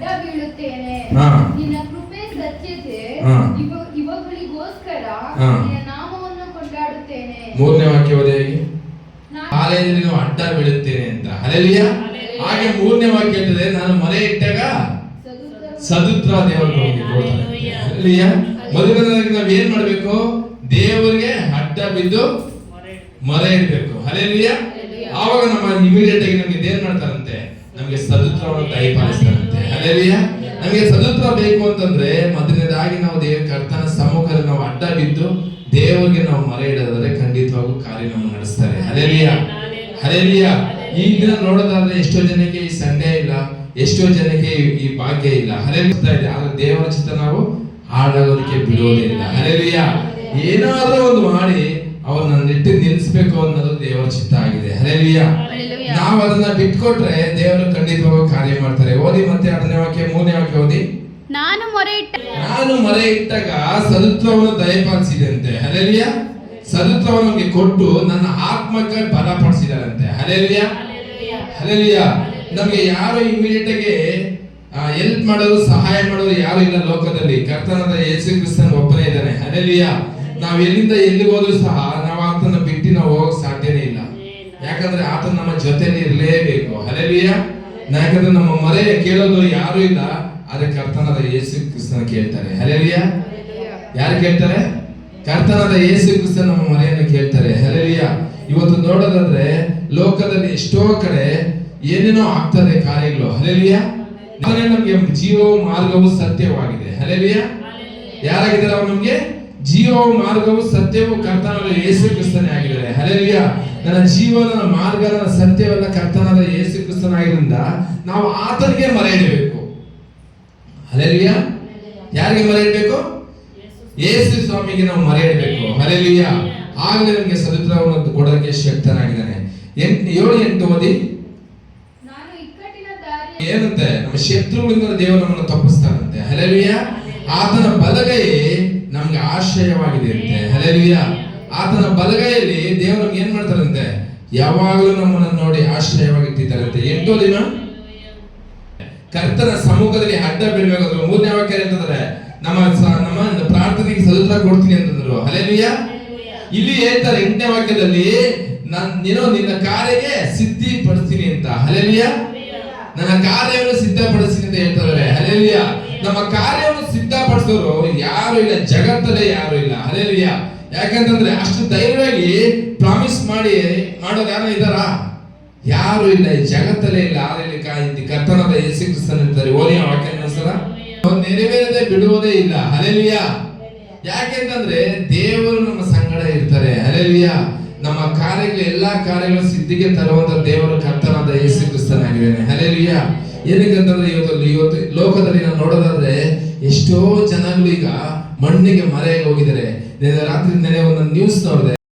ಅಡ್ಡ ಬೀಳುತ್ತೇನೆ. ಹಾ. ನಿನ್ನ ಕೃಪೆ ಸತ್ಯತೆ ಹಾ. ಇವುಗಳಿಗೋಸ್ಕರ ಹಾ. ನಿನ್ನ ನಾಮವನ್ನು ಕೊಂಡಾಡುತ್ತೇನೆ. ಮೂರನೇ ವಾಕ್ಯ ಓದಿ. ನಾನು ಕಾಲೇಜಲ್ಲಿ ನೀವು ಅಡ್ಡ ಬೀಳುತ್ತೇನೆ ಅಂತ. ಹಲ್ಲೆಲೂಯಾ. ಹಾಗೆ ಮೂರನೇ ವಾಕ್ಯ ಹೇಳ್ತದೆ, ನಾನು ಮೊರೆ ಇಟ್ಟಾಗ ಸದುತ್ತರ ದೇವರು ನಮಗೆ ಕೊಡ್ತಾರೆ. ಹಲ್ಲೆಲೂಯಾ. ಮೊದಲನೇದಾಗಿ ನಾವು ಏನ್ ಮಾಡ್ಬೇಕು? ದೇವರಿಗೆ ಅಡ್ಡ ಬಿದ್ದು ಮೊರೆ ಇಡಬೇಕು. ಹಲ್ಲೆಲೂಯಾ. ಆವಾಗ ನಮ್ಮ ಇಮಿಡಿಯೇಟ್ ಆಗಿ ನಮಗೆ ಏನ್ ಮಾಡ್ತಾರಂತೆ? ನಮಗೆ ಸದುತ್ತರವನ್ನು ದಯಪಾಲಿಸ್ತಾರಂತೆ. ಹಲ್ಲೆಲೂಯಾ. ನಮಗೆ ಸದುತ್ತರ ಬೇಕು ಅಂತಂದ್ರೆ ಮೊದಲನೇದಾಗಿ ನಾವು ಕರ್ತನ ಸಮ್ಮುಖದಲ್ಲಿ ನಾವು ಅಡ್ಡ ಬಿದ್ದು ದೇವರಿಗೆ ನಾವು ಮೊರೆ ಇಡೋದಾದ್ರೆ ಖಂಡಿತವಾಗೂ ಕಾರ್ಯ ನಮ್ಮ ನಡೆಸ್ತಾರೆ. ಹಲ್ಲೆಲೂಯಾ. ಹಲ್ಲೆಲೂಯಾ. ಈ ದಿನ ನೋಡೋದಾದ್ರೆ ಎಷ್ಟೋ ಜನಕ್ಕೆ ಈ ಸಂಡೇ ಇಲ್ಲ, ಎಷ್ಟೋ ಜನಕ್ಕೆ ಈ ಭಾಗ್ಯ ಇಲ್ಲ. ಹಲ್ಲೆಲೂಯಾ ಇದೆ, ಆದ್ರೆ ದೇವರ ಚಿತ್ತ ನಾವು ಹಾಳಾಗೋದಕ್ಕೆ ಬಿಡೋದಿಲ್ಲ. ಹಲ್ಲೆಲೂಯಾ. ಏನಾದ್ರೂ ಒಂದು ಮಾಡಿ ಅವನ್ನ ನಿಲ್ಲಿಸಬೇಕು ಅನ್ನೋದು ದೇವರ ಚಿತ್ತ ಆಗಿದೆ. ಹಲ್ಲೆಲೂಯಾ. ನಾವು ಅದನ್ನ ಬಿಟ್ಕೊಟ್ರೆ ದೇವರು ಖಂಡಿತವಾಗೂ ಕಾರ್ಯ ಮಾಡ್ತಾರೆ. ಓದಿ ಮತ್ತೆ 6ನೇ ವಾಕ್ಯ 3ನೇ ವಾಕ್ಯ ಓದಿ. ನಾನು ಮೊರೆ ಇಟ್ಟಾಗ ಸದುತ್ವವನ್ನು ದಯಪಾಲಿಸಿದಂತೆ. ಹಲ್ಲೆಲೂಯಾ. ಸದುತ್ವವನ್ನು ನಮಗೆ ಕೊಟ್ಟು ನನ್ನ ಆತ್ಮಕ್ಕೆ ಬಲಪಡಿಸಿದಾರಂತೆ. ಹಲ್ಲೆಲೂಯಾ. ಹಲ್ಲೆಲೂಯಾ. ನಮಗೆ ಯಾರು ಇಮಿಡಿಯೇಟ್ ಆಗಿ ಹೆಲ್ಪ್ ಮಾಡೋರು, ಸಹಾಯ ಮಾಡೋರು ಯಾರು ಇಲ್ಲ ಲೋಕದಲ್ಲಿ. ಕರ್ತನಾದ ಯೇಸು ಕ್ರಿಸ್ತನ ಒಬ್ಬನೇ ಇದ್ದಾನೆ. ಹಲ್ಲೆಲೂಯಾ. ನಾವು ಎಲ್ಲಿಂದ ಎಲ್ಲಿಗೆ ಹೋದ್ರು ಸಹ ನಾವು ಆತನ ಬಿಟ್ಟು ನಾವು ಹೋಗಕ್ ಸಾಧ್ಯನೇ ಇಲ್ಲ. ಯಾಕಂದ್ರೆ ಆತನ ನಮ್ಮ ಜೊತೆಲಿ ಇರಲೇಬೇಕು. ಹಲ್ಲೆಲೂಯಾ. ಯಾಕಂದ್ರೆ ನಮ್ಮ ಮೊರೆ ಕೇಳೋದು ಯಾರು ಇಲ್ಲ, ಆದ್ರೆ ಕರ್ತನಾದ ಯೇಸು ಕ್ರಿಸ್ತನ ಕೇಳ್ತಾರೆ. ಹಲ್ಲೆಲೂಯಾ. ಯಾರು ಕೇಳ್ತಾರೆ? ಕರ್ತನಾದ ಯೇಸು ಕ್ರಿಸ್ತ ನಮ್ಮ ಮೊರೆಯನ್ನು ಕೇಳ್ತಾರೆ. ಹಲ್ಲೆಲೂಯಾ. ಇವತ್ತು ನೋಡೋದಾದ್ರೆ ಲೋಕದಲ್ಲಿ ಎಷ್ಟೋ ಕಡೆ ಏನೇನೋ ಆಗ್ತದೆ ಕಾರ್ಯಗಳು. ಹಲ್ಲೆಲೂಯಾ. ನಮಗೆ ಜೀವವು ಮಾರ್ಗವು ಸತ್ಯವಾಗಿದೆ. ಹಲ್ಲೆಲೂಯಾ. ಯಾರಾಗಿದ್ದಾರೆ ಅವ್ರು? ನಮ್ಗೆ ಜೀವವು ಮಾರ್ಗವು ಸತ್ಯವು ಕರ್ತನಾದ ಯೇಸು ಕ್ರಿಸ್ತನೇ ಆಗಿದ್ದಾರೆ. ಹಲ್ಲೆಲೂಯಾ. ನನ್ನ ಜೀವನ, ನನ್ನ ಮಾರ್ಗ, ನನ್ನ ಸತ್ಯವೆಲ್ಲ ಕರ್ತನಾದ ಯೇಸು ಕ್ರಿಸ್ತನಾಗಿದ್ದರಿಂದ ನಾವು ಆತನಿಗೆ ಮೊರೆ ಇಡಬೇಕು. ಹಲ್ಲೆಲೂಯಾ. ಯಾರಿಗೆ ಮೊರೆ ಇಡಬೇಕು? ಯೇಸು ಸ್ವಾಮಿಗೆ ನಾವು ಮೊರೆ ಇಡಬೇಕು. ಹಲ್ಲೆಲೂಯಾ. ಆಗಲೇ ನಮಗೆ ಸದುತ್ತರವನ್ನು ಕೊಡೋದಕ್ಕೆ ಶಕ್ತನಾಗಿದ್ದಾನೆ. 7-8 ಓದಿ. ಏನಂತೆ? ನಮ್ಮ ಶತ್ರುಗಳಿಂದ ದೇವರು ನಮ್ಮನ್ನು ತಪ್ಪಿಸ್ತಾರಂತೆ. ಹಲ್ಲೆಲೂಯಾ. ಆತನ ಬಲಗೈ ನಮ್ಗೆ ಆಶ್ರಯವಾಗಿದೆ ಅಂತೆ. ಹಲ್ಲೆಲೂಯಾ. ಆತನ ಬಲಗೈಯಲ್ಲಿ ದೇವರು ನಮ್ಗೆ ಏನ್ ಮಾಡ್ತಾರಂತೆ? ಯಾವಾಗಲೂ ನಮ್ಮನ್ನು ನೋಡಿ ಆಶ್ರಯವಾಗಿಟ್ಟಿದ್ದಾರಂತೆ. 8ನೇ ದಿನ ಕರ್ತನ ಸಮ್ಮುಖದಲ್ಲಿ ಅಡ್ಡ ಬೀಳ್ಬೇಕಾದ್ರು 3ನೇ ವಾಕ್ಯ ಹೇಳ್ತಿದ್ದಾರೆ, ನಮ್ಮ ಪ್ರಾರ್ಥನೆಗೆ ಸದುತ್ತರ ಕೊಡ್ತೀನಿ ಅಂತಂದ್ರು. ಹಲ್ಲೆಲೂಯಾ. ಇಲ್ಲಿ ಹೇಳ್ತಾರೆ 8ನೇ ವಾಕ್ಯದಲ್ಲಿ, ನೀನು ನಿನ್ನ ಕಾರ್ಯಕ್ಕೆ ಸಿದ್ಧಪಡಿಸ್ತೀನಿ ಅಂತ. ಹಲ್ಲೆಲೂಯಾ. ನನ್ನ ಕಾರ್ಯವನ್ನು ಸಿದ್ಧಪಡಿಸ್ತೀನಿ ಅಂತ ಹೇಳ್ತಾರೆ. ಹಲ್ಲೆಲೂಯಾ. ನಮ್ಮ ಕಾರ್ಯವನ್ನು ಸಿದ್ಧಪಡಿಸೋರು ಯಾರು ಇಲ್ಲ, ಜಗತ್ತಲ್ಲೇ ಯಾರು ಇಲ್ಲ. ಹಲ್ಲೆಲೂಯಾ. ಯಾಕಂತಂದ್ರೆ ಅಷ್ಟು ಧೈರ್ಯವಾಗಿ ಪ್ರಾಮಿಸ್ ಮಾಡೋರು ಯಾರು ಇದ್ದಾರ? ಯಾರು ಇಲ್ಲ, ಈ ಜಗತ್ತಲ್ಲೇ ಇಲ್ಲ. ಕರ್ತನಾದ ಯೇಸು ಕ್ರಿಸ್ತನ ಇರ್ತಾರೆ. ಓದಿ ಆ ವಾಕ್ಯ ನೆರವೇರದೆ ಬಿಡುವುದೇ ಇಲ್ಲ. ಹಲ್ಲೆಲೂಯಾ. ಯಾಕೆಂತಂದ್ರೆ ದೇವರು ನಮ್ಮ ಸಂಗಡ ಇರ್ತಾರೆ. ಹಲ್ಲೆಲೂಯಾ. ನಮ್ಮ ಕಾರ್ಯಗಳು, ಎಲ್ಲಾ ಕಾರ್ಯಗಳು ಸಿದ್ಧಿಗೆ ತರುವಂತ ದೇವರು ಕರ್ತನಾದ ಯೇಸು ಕ್ರಿಸ್ತನಾಗಿದ್ದಾನೆ. ಹಲ್ಲೆಲೂಯಾ. ಏನಕ್ಕಂತಂದ್ರೆ ಇವತ್ತು ಲೋಕದಲ್ಲಿ ನಾವು ನೋಡೋದಾದ್ರೆ ಎಷ್ಟೋ ಜನಗಳು ಈಗ ಮಣ್ಣಿಗೆ ಮರೆಯಾಗಿ ಹೋಗಿದ್ದಾರೆ. ರಾತ್ರಿ ನೆನೆ ಒಂದು ನ್ಯೂಸ್ ನೋಡಿದೆ.